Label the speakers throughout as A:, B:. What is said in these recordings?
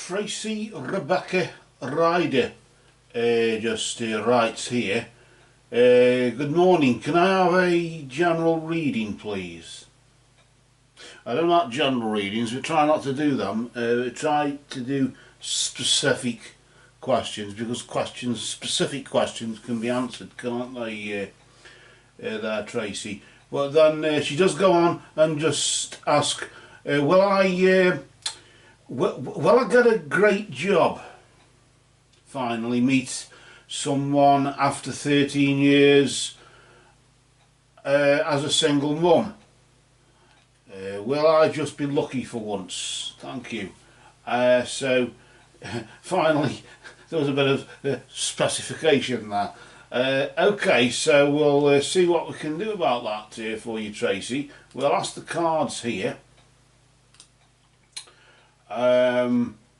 A: Tracey Rebecca Ryder just writes here. Good morning, can I have a general reading please? I don't like general readings, we try not to do them. We try to do specific questions, because specific questions can be answered, can't they, there, Tracey? Well then she does go on and just ask, will I get a great job? Finally meet someone after 13 years as a single mum? Will I just be lucky for once? Thank you. So finally there was a bit of specification there. Okay, so we'll see what we can do about that for you, Tracey. We'll ask the cards here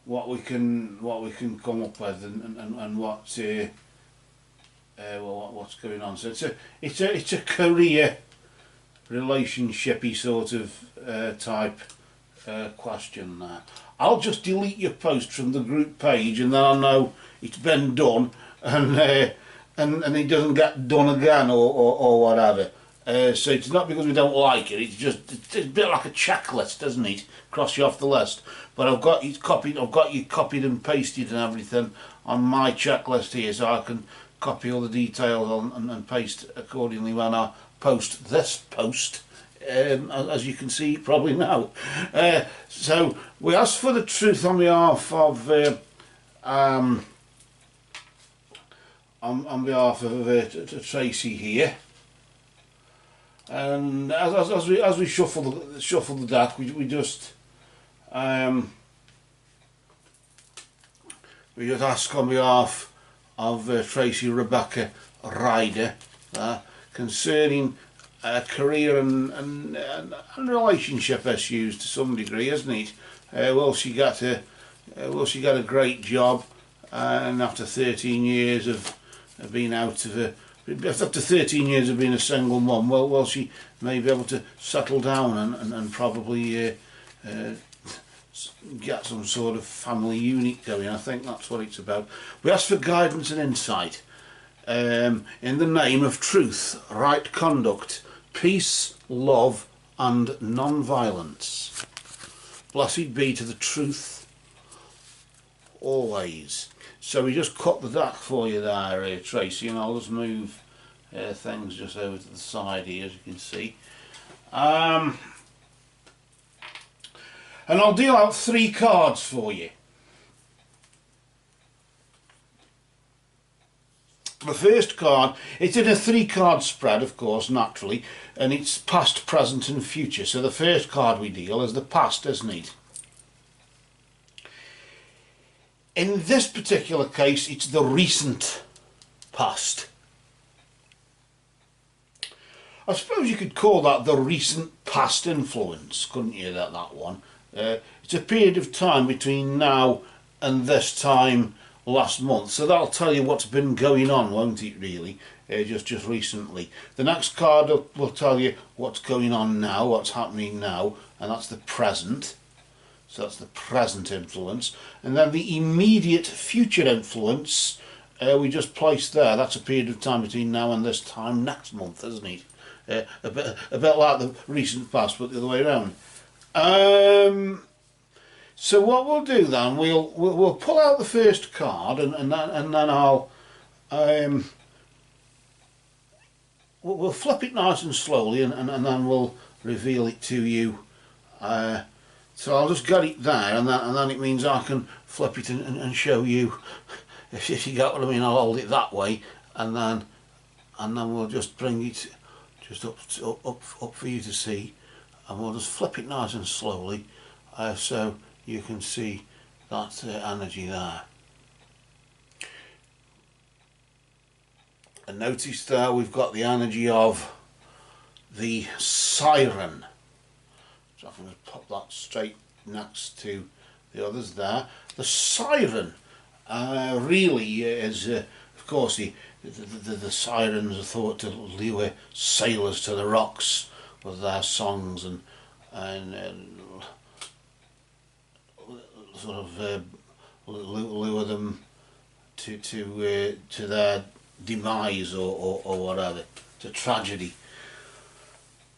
A: what we can come up with and what's going on. So it's a career relationshipy sort of type question there. I'll just delete your post from the group page, and then I'll know it's been done, and it doesn't get done again or whatever. So it's not because we don't like it. It's a bit like a checklist, doesn't it? Cross you off the list. But I've got you copied and pasted and everything on my checklist here, so I can copy all the details on and paste accordingly when I post this post. As you can see probably now. So we ask for the truth on behalf of Tracey here. And as we shuffle the deck, we just ask on behalf of Tracey Rebecca Ryder concerning career and relationship issues to some degree, isn't it? Will she get a great job, and after 13 years of being out of after 13 years of being a single mum, will she may be able to settle down and probably get some sort of family unit going? I think that's what it's about. We ask for guidance and insight in the name of truth, right conduct, peace, love and non-violence. Blessed be to the truth always. So we just cut the deck for you there, Tracey, and I'll just move things just over to the side here, as you can see. And I'll deal out 3 cards for you. The first card, it's in a 3-card spread, of course, naturally, and it's past, present and future. So the first card we deal is the past, isn't it? In this particular case, it's the recent past. I suppose you could call that the recent past influence, couldn't you, that one? It's a period of time between now and this time last month, so that'll tell you what's been going on, won't it, really, just recently. The next card will tell you what's going on now, what's happening now, and that's the present. So that's the present influence. And then the immediate future influence we just placed there. That's a period of time between now and this time next month, isn't it? A bit like the recent past, but the other way around. So what we'll do then, we'll pull out the first card, and then I'll we'll flip it nice and slowly, and then we'll reveal it to you. So I'll just get it there, and then it means I can flip it and show you. If you get what I mean, I'll hold it that way, and then we'll just bring it just up for you to see, and we'll just flip it nice and slowly, so you can see that energy there. And notice there we've got the energy of the siren. So I'm going to pop that straight next to the others there. The siren really is, of course, the sirens are thought to lure sailors to the rocks with their songs and sort of lure them to their demise or whatever, to tragedy.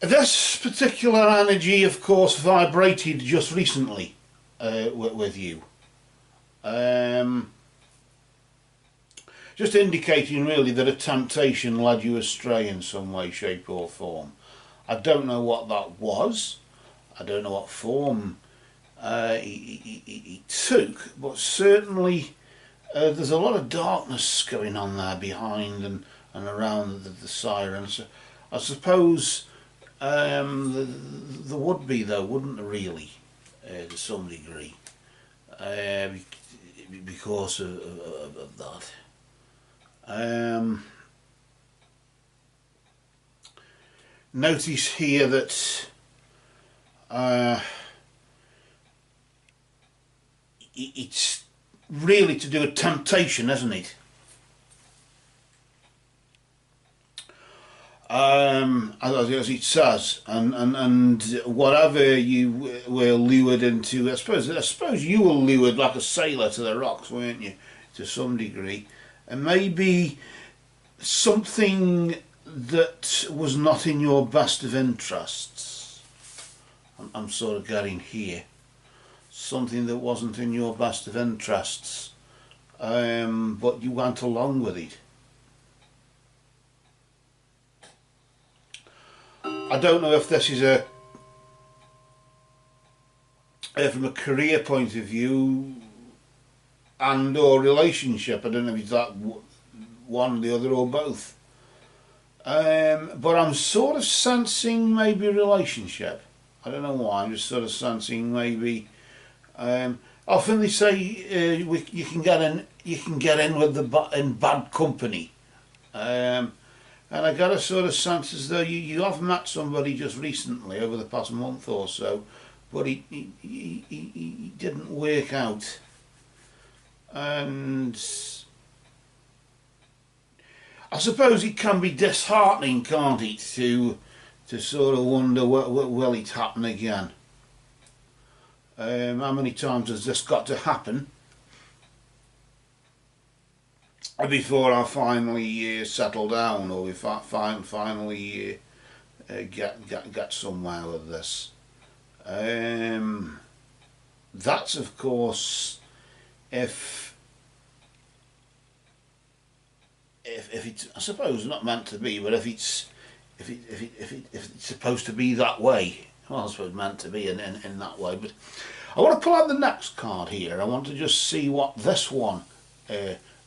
A: This particular energy, of course, vibrated just recently with you. Just indicating really that a temptation led you astray in some way, shape or form. I don't know what that was. I don't know what form he took, but certainly there's a lot of darkness going on there behind and around the sirens. I suppose there would be, though, wouldn't there, really, to some degree, because of that. Notice here that it's really to do with temptation, isn't it? As it says, and whatever you were lured into, I suppose you were lured like a sailor to the rocks, weren't you, to some degree, and maybe something that was not in your best of interests. I'm sort of getting here, something that wasn't in your best of interests, but you went along with it. I don't know if this is from a career point of view and or relationship. I don't know if it's that one, the other, or both. But I'm sort of sensing maybe relationship. I don't know why. I'm just sort of sensing maybe. Often they say you can get in with in bad company. And I got a sort of sense as though you have met somebody just recently over the past month or so, but he didn't work out. And I suppose it can be disheartening, can't it, to sort of wonder, will it happen again? How many times has this got to happen before I finally settle down, or if I finally get somewhere with this? That's, of course, if it's, I suppose, not meant to be, but if it's supposed to be that way, well, I suppose meant to be in that way. But I want to pull out the next card here. I want to just see what this one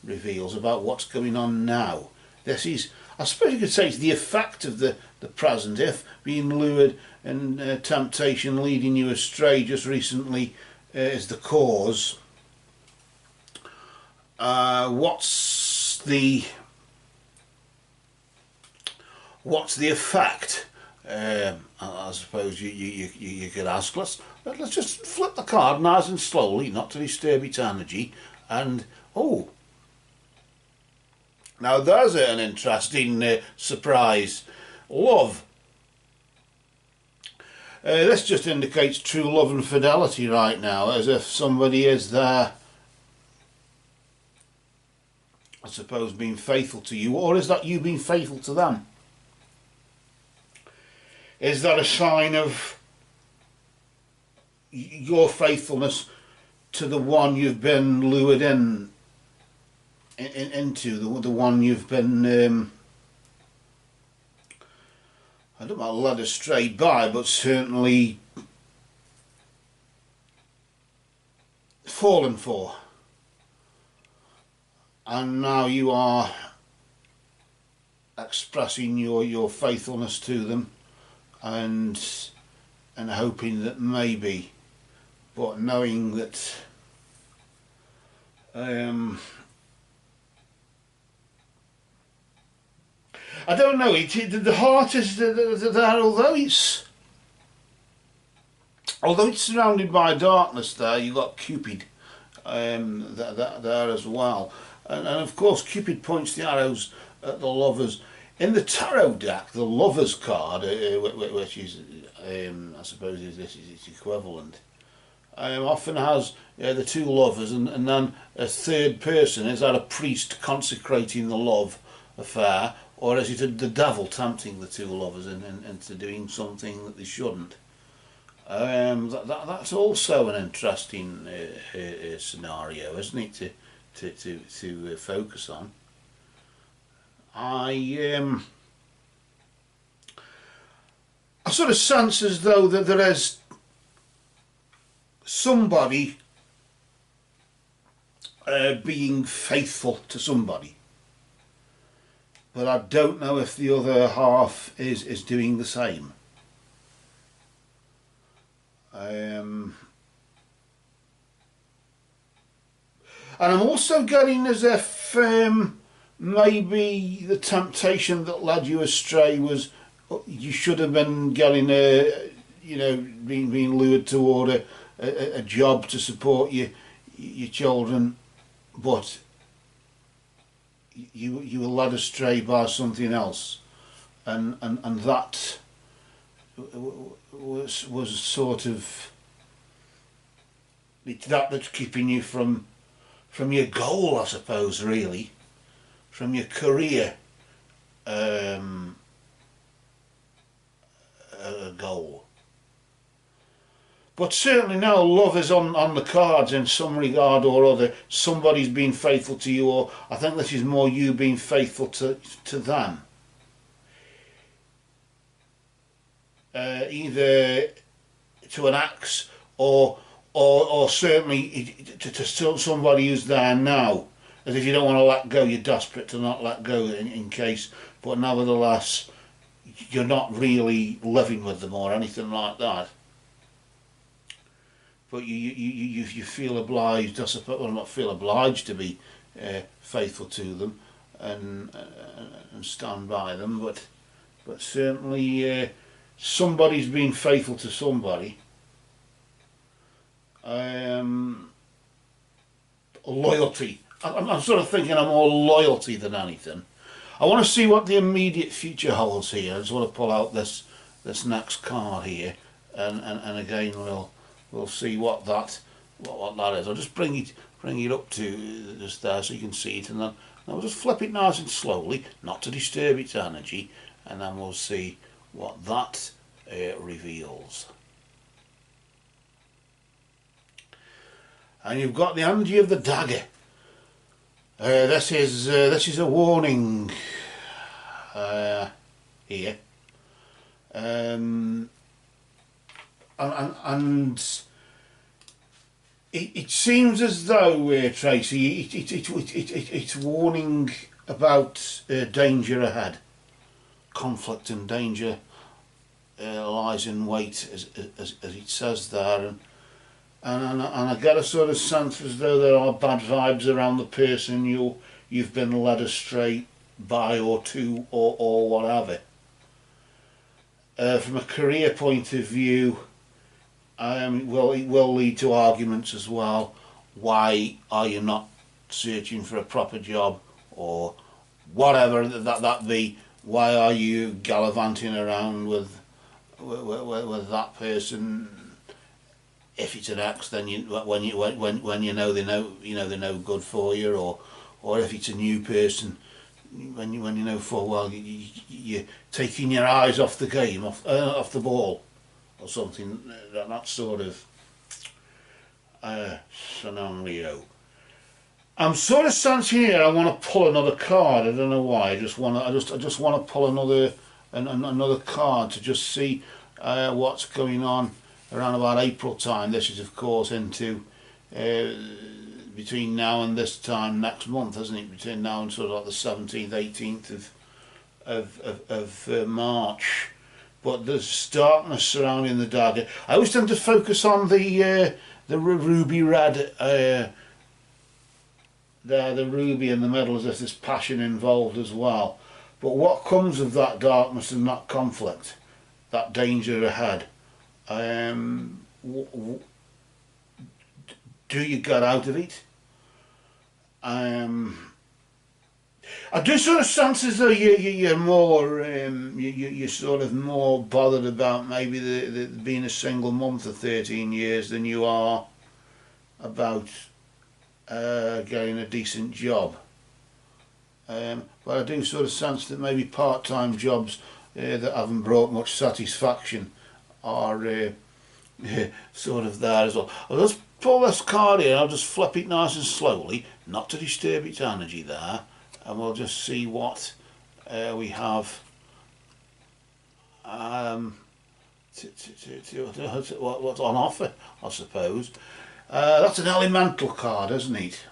A: reveals about what's going on now. This is, I suppose you could say, it's the effect of the present. If being lured and temptation leading you astray just recently is the cause, what's the effect? I suppose you could ask. Let's just flip the card nice and slowly, not to disturb its energy, and oh, now there's an interesting surprise. Love. This just indicates true love and fidelity right now, as if somebody is there, I suppose, being faithful to you, or is that you being faithful to them? Is that a sign of your faithfulness to the one you've been lured into, the one you've been, I don't know, led astray by, but certainly fallen for? And now you are expressing your faithfulness to them, and hoping that maybe, but knowing that I don't know, the heart is there, although it's surrounded by darkness there, you've got Cupid there as well. And of course Cupid points the arrows at the lovers. In the tarot deck, the Lovers card, which is, I suppose, is its equivalent, often has the two lovers, and then a third person. Is that a priest consecrating the love affair, or is it the devil tempting the two lovers into doing something that they shouldn't? That's also an interesting scenario, isn't it, to focus on. I sort of sense as though that there is somebody being faithful to somebody, but I don't know if the other half is doing the same. And I'm also getting as if maybe the temptation that led you astray was you should have been getting being lured toward a job to support your children, but you were led astray by something else, and that was sort of that's keeping you from your goal, I suppose, really, from your career goal. But certainly now love is on the cards in some regard or other. Somebody's been faithful to you, or I think this is more you being faithful to them. Either to an axe or certainly to somebody who's there now. As if you don't want to let go, you're desperate to not let go in case, but nevertheless you're not really living with them or anything like that. But you feel obliged, I suppose, well, not feel obliged to be faithful to them and stand by them, but certainly somebody's been faithful to somebody. Loyalty. I'm sort of thinking I'm more loyalty than anything. I want to see what the immediate future holds here. I just want to pull out this next card here, and again we'll see what that is. I'll just bring it up to just there so you can see it, and then I'll just flip it nice and slowly, not to disturb its energy, and then we'll see what that reveals. And you've got the energy of the dagger. This is a warning here, and it seems as though Tracey, it's warning about danger ahead. Conflict and danger lies in wait, as it says there, and I get a sort of sense as though there are bad vibes around the person you've been led astray by or to or whatever. From a career point of view, it will lead to arguments as well. Why are you not searching for a proper job, or whatever that be? Why are you gallivanting around with that person? If it's an ex, then when you know they're no good for you, or if it's a new person, when you know full well you're taking your eyes off the game, off the ball, or something. That sort of scenario. I'm sort of sensing here. I want to pull another card. I don't know why. I just want to pull another card to just see what's going on around about April time. This is of course into between now and this time next month, isn't it? Between now and sort of like the 17th, 18th of March. But there's darkness surrounding the dagger. I always tend to focus on the ruby red there, the ruby in the middle, as if there's passion involved as well. But what comes of that darkness and that conflict, that danger ahead? Do you get out of it? I do sort of sense as though you're more you're sort of more bothered about maybe the being a single mum for 13 years than you are about getting a decent job. But I do sort of sense that maybe part-time jobs that haven't brought much satisfaction are sort of there as well. I'll just pull this card here, I'll just flip it nice and slowly, not to disturb its energy there, and we'll just see what we have what's on offer, I suppose. That's an elemental card, isn't it?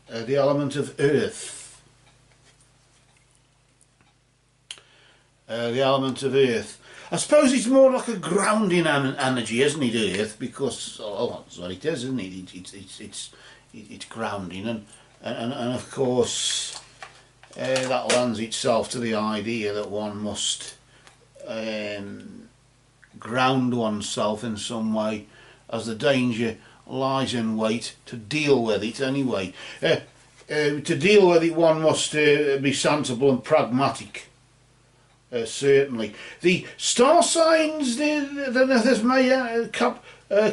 A: The element of earth. The element of earth. I suppose it's more like a grounding energy, isn't it, earth? Because that's what it is, isn't it? It's grounding, and of course that lends itself to the idea that one must ground oneself in some way, as the danger lies in wait to deal with it anyway. To deal with it, one must be sensible and pragmatic. Certainly. The star signs, there's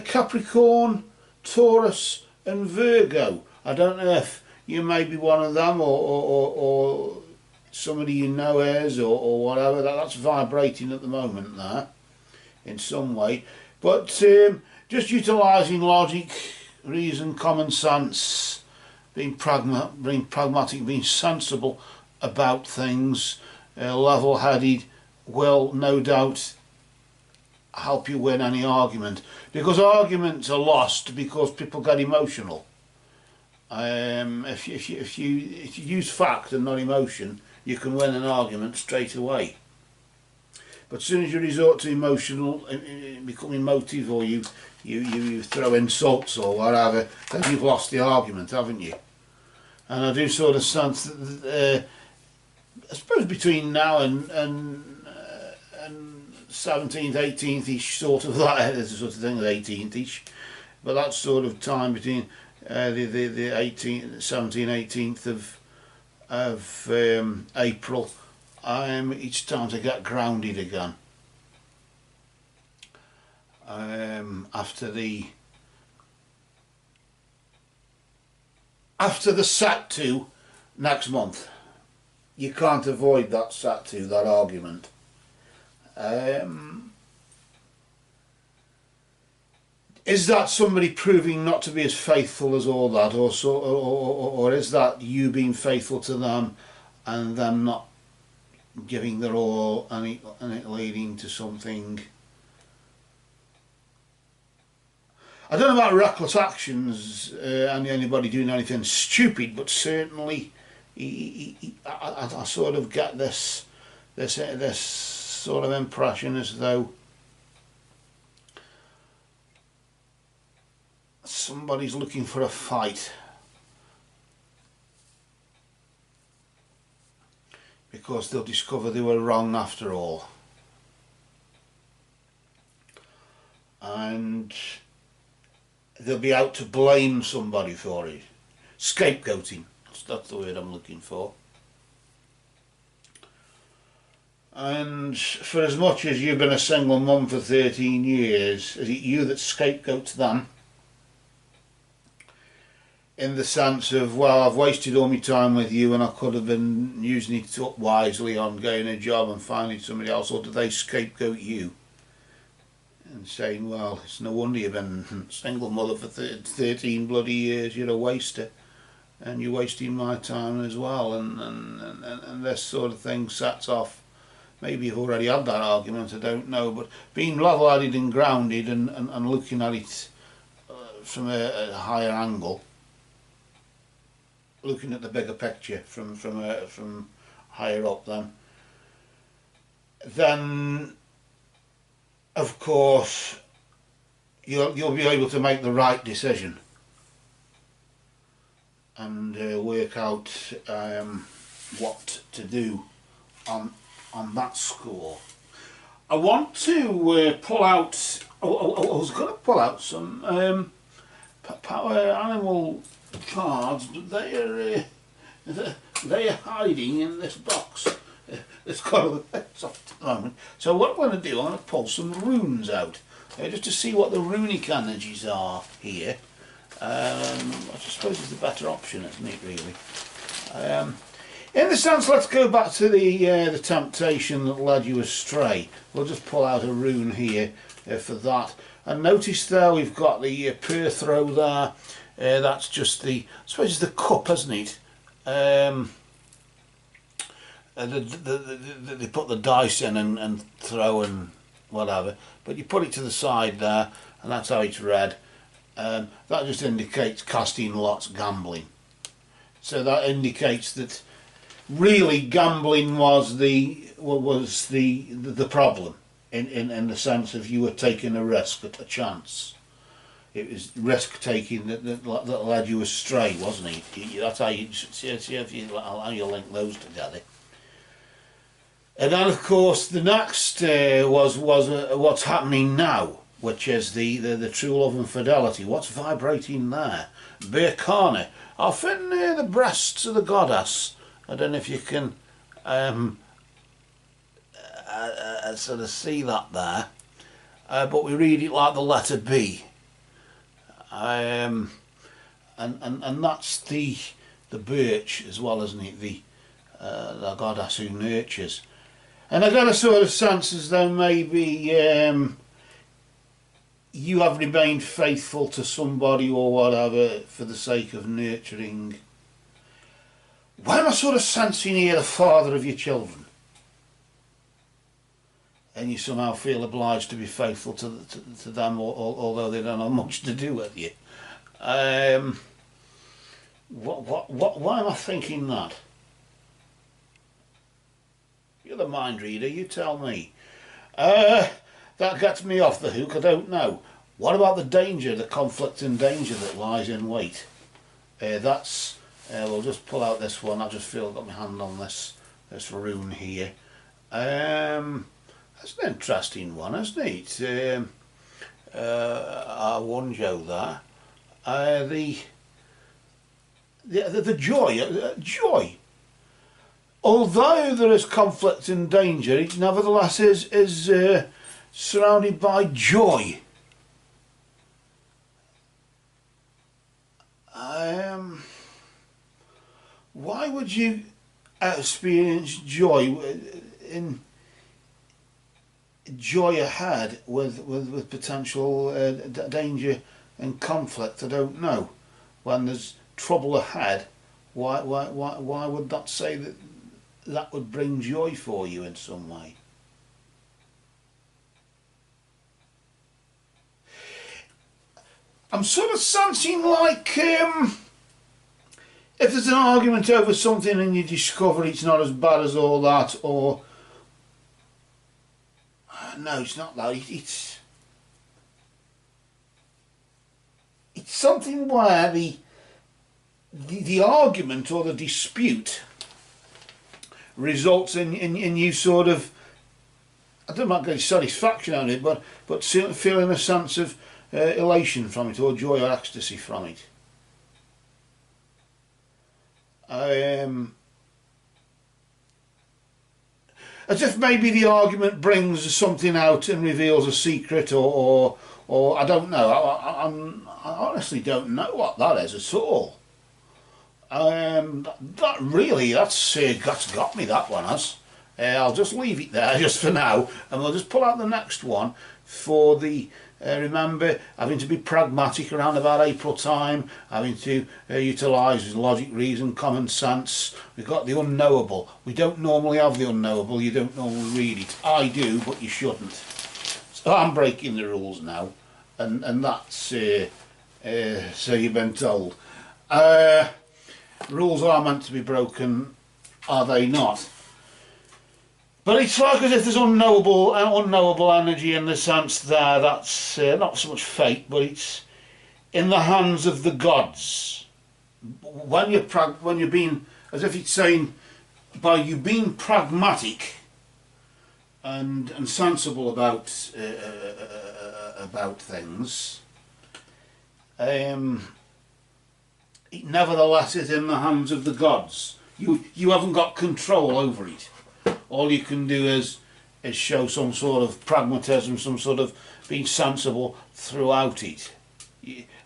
A: Capricorn, Taurus and Virgo. I don't know if you may be one of them or somebody you know is or whatever. That's vibrating at the moment there in some way. But just utilising logic, reason, common sense, being pragmatic, being sensible about things, level-headed, will no doubt help you win any argument, because arguments are lost because people get emotional. If you use fact and not emotion, you can win an argument straight away. But as soon as you resort to emotional, become emotive, or you throw insults or whatever, then you've lost the argument, haven't you? And I do sort of sense that I suppose between now and 17th, 18th-ish, sort of that, there's a sort of thing, 18th-ish, but that sort of time between the 18th, 17th, 18th of April, it's time to get grounded again. After the Sat2 next month. You can't avoid that Sat2, that argument. Is that somebody proving not to be as faithful as all that, or is that you being faithful to them and them not giving their all and it leading to something? I don't know about reckless actions and anybody doing anything stupid, but certainly I sort of get this sort of impression as though somebody's looking for a fight, because they'll discover they were wrong after all, and they'll be out to blame somebody for it. Scapegoating, that's the word I'm looking for. And for as much as you've been a single mum for 13 years, is it you that scapegoats them? In the sense of, well, I've wasted all my time with you and I could have been using it up wisely on getting a job and finding somebody else, or do they scapegoat you and saying, well, it's no wonder you've been a single mother for 13 bloody years, you're a waster and you're wasting my time as well, and this sort of thing sets off. Maybe you've already had that argument, I don't know, but being level-headed and grounded and looking at it from a higher angle, looking at the bigger picture from higher up, then of course you'll be able to make the right decision and work out what to do on that score. I want to pull out. I was going to pull out some power animal cards, but they are hiding in this box. It's got all the heads off at the moment. So what I'm going to do, I'm going to pull some runes out, just to see what the runic energies are here. I suppose it's the better option, isn't it, really? In the sense, let's go back to the temptation that led you astray. We'll just pull out a rune here for that. And notice there we've got the Perthrow there. That's just the, I suppose it's the cup, isn't it? They put the dice in and throw and whatever. But you put it to the side there, and that's how it's read. That just indicates casting lots, gambling. So that indicates that really gambling was the problem in the sense of you were taking a risk, a chance. It was risk taking that led you astray, wasn't it? That's how you how you link those together. And then of course the next was what's happening now, which is the true love and fidelity. What's vibrating there? Birkana, off in the breasts of the goddess. I don't know if you can sort of see that there, but we read it like the letter B, and that's the birch as well, isn't it? The goddess who nurtures. And I got a sort of sense as though maybe you have remained faithful to somebody or whatever for the sake of nurturing. Why am I sort of sensing here the father of your children? And you somehow feel obliged to be faithful to them, although they don't have much to do with you. Why am I thinking that? You're the mind reader, you tell me. That gets me off the hook, I don't know. What about the danger, the conflict and danger that lies in wait? That's... we'll just pull out this one. I just feel I've got my hand on this rune here. That's an interesting one, isn't it? Our one Joe there. The joy. Although there is conflict and danger, it nevertheless is surrounded by joy. Why would you experience joy ahead with potential danger and conflict? I don't know. When there's trouble ahead, why would that say that would bring joy for you in some way? I'm sort of sensing like if there's an argument over something and you discover it's not as bad as all that, or no, it's not that. It's something where the argument or the dispute results in you sort of, I don't know, getting satisfaction out of it, but feeling a sense of elation from it, or joy or ecstasy from it. As if maybe the argument brings something out and reveals a secret, or I don't know. I honestly don't know what that is at all. That's got me, that one has. I'll just leave it there just for now, and we'll just pull out the next one for the remember, having to be pragmatic around about April time, having to utilise logic, reason, common sense. We've got the unknowable. We don't normally have the unknowable. You don't normally read it. I do, but you shouldn't. So I'm breaking the rules now, and that's so you've been told. Rules are meant to be broken, are they not? But it's like as if there's unknowable energy in the sense there. That's not so much fate, but it's in the hands of the gods. When you're being, as if it's saying, by you being pragmatic and sensible about things, it nevertheless is in the hands of the gods. You haven't got control over it. All you can do is show some sort of pragmatism, some sort of being sensible throughout it,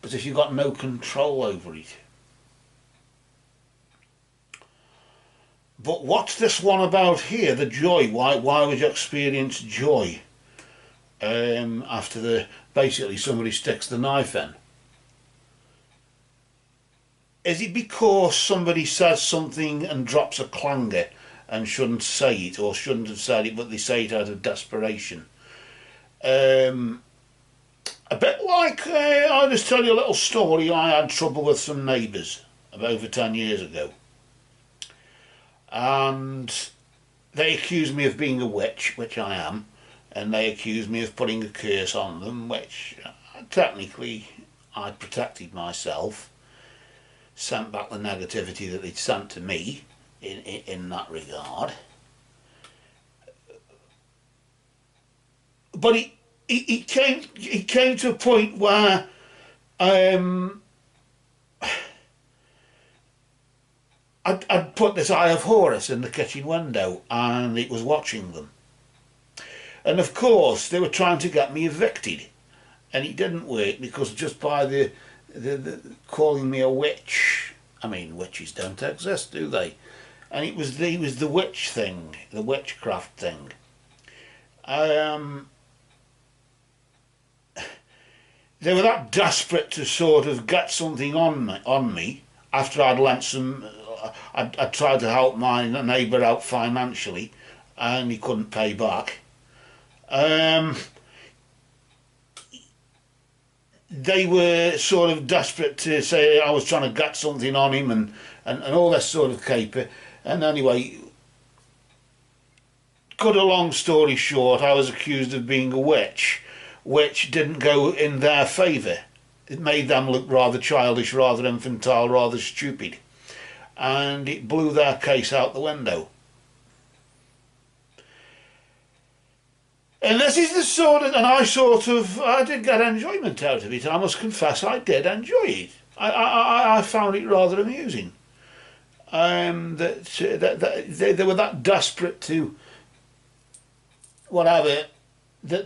A: as if you've got no control over it. But what's this one about here? The joy. Why would you experience joy after basically somebody sticks the knife in? Is it because somebody says something and drops a clanger and shouldn't say it, or shouldn't have said it, but they say it out of desperation? A bit like, I'll just tell you a little story. I had trouble with some neighbours about over 10 years ago. And they accused me of being a witch, which I am, and they accused me of putting a curse on them, which technically I'd protected myself, sent back the negativity that they'd sent to me in that regard. But it came to a point where I'd put this Eye of Horus in the kitchen window, and it was watching them. And of course they were trying to get me evicted, and it didn't work, because just by the calling me a witch, I mean, witches don't exist, do they? And it was the witch thing, the witchcraft thing. They were that desperate to sort of get something on me after I'd lent some. I tried to help my neighbour out financially, and he couldn't pay back. They were sort of desperate to say I was trying to get something on him, and all this sort of caper. And anyway, cut a long story short, I was accused of being a witch, which didn't go in their favour. It made them look rather childish, rather infantile, rather stupid. And it blew their case out the window. And this is the sort of, and I did get enjoyment out of it, and I must confess I did enjoy it. I found it rather amusing. That they were that desperate to whatever, that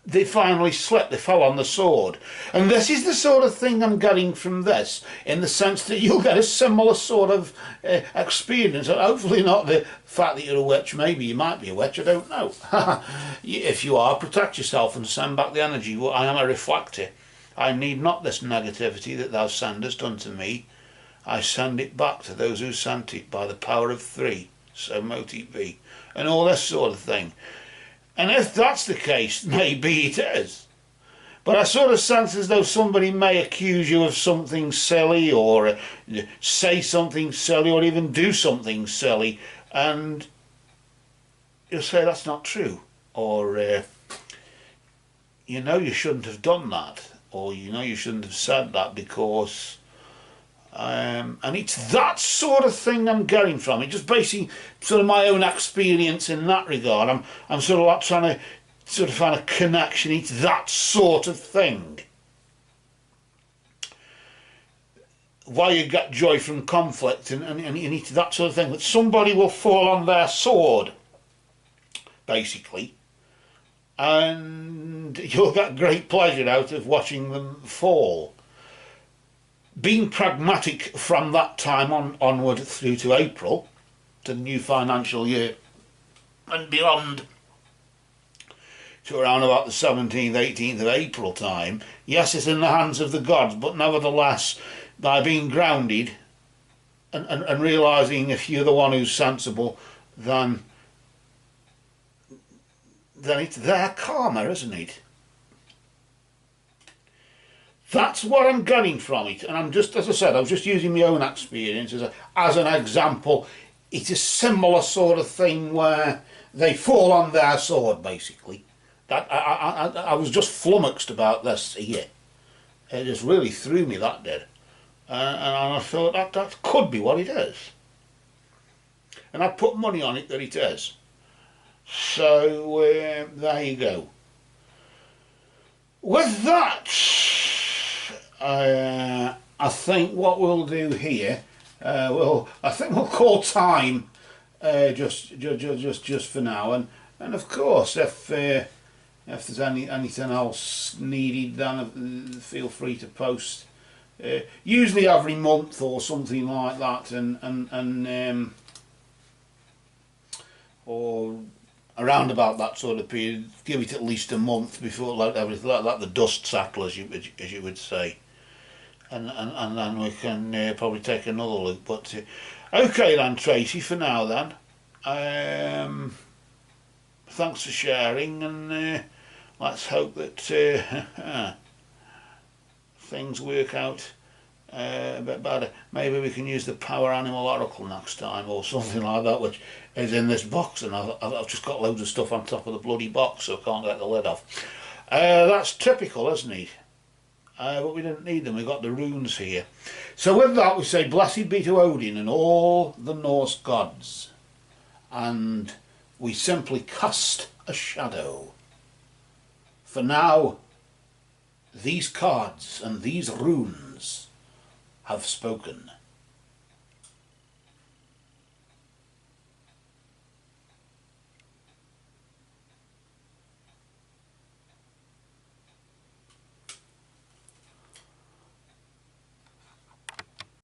A: they finally slipped, they fell on the sword. And this is the sort of thing I'm getting from this, in the sense that you'll get a similar sort of experience. Hopefully not the fact that you're a witch. Maybe you might be a witch, I don't know. If you are, protect yourself and send back the energy. Well, I am a reflector. I need not this negativity that thou sendest unto me. I send it back to those who sent it by the power of 3. So mote it be. And all this sort of thing. And if that's the case, maybe it is. But I sort of sense as though somebody may accuse you of something silly, or say something silly, or even do something silly, and you'll say that's not true, or you know you shouldn't have done that, or you know you shouldn't have said that because... and it's that sort of thing I'm getting from it, just basing sort of my own experience in that regard. I'm sort of like trying to sort of find a connection. It's that sort of thing. Why you get joy from conflict, and it's that sort of thing, that somebody will fall on their sword, basically, and you'll get great pleasure out of watching them fall. Being pragmatic from that time onward through to April, to the new financial year, and beyond to around about the 17th, 18th of April time, yes, it's in the hands of the gods, but nevertheless, by being grounded and realising if you're the one who's sensible, then it's their karma, isn't it? That's what I'm getting from it, and I'm just, as I said, I was just using my own experience as an example. It's a similar sort of thing where they fall on their sword, basically. That I was just flummoxed about this here. It just really threw me, that did. And I thought that could be what it is. And I put money on it that it is. So there you go. With that, I think what we'll do here, well, I think we'll call time just for now, and of course, if there's anything else needed, then feel free to post. Usually every month or something like that, and or around about that sort of period. Give it at least a month before let everything let the dust settle, as you would say, and then we can probably take another look. But okay then, Tracey, for now then. Thanks for sharing, and let's hope that things work out a bit better. Maybe we can use the Power Animal Oracle next time, or something like that, which is in this box, and I've just got loads of stuff on top of the bloody box, so I can't get the lid off. That's typical, isn't it? But we didn't need them, we got the runes here. So with that we say, blessed be to Odin and all the Norse gods, and we simply cast a shadow. For now, these cards and these runes have spoken.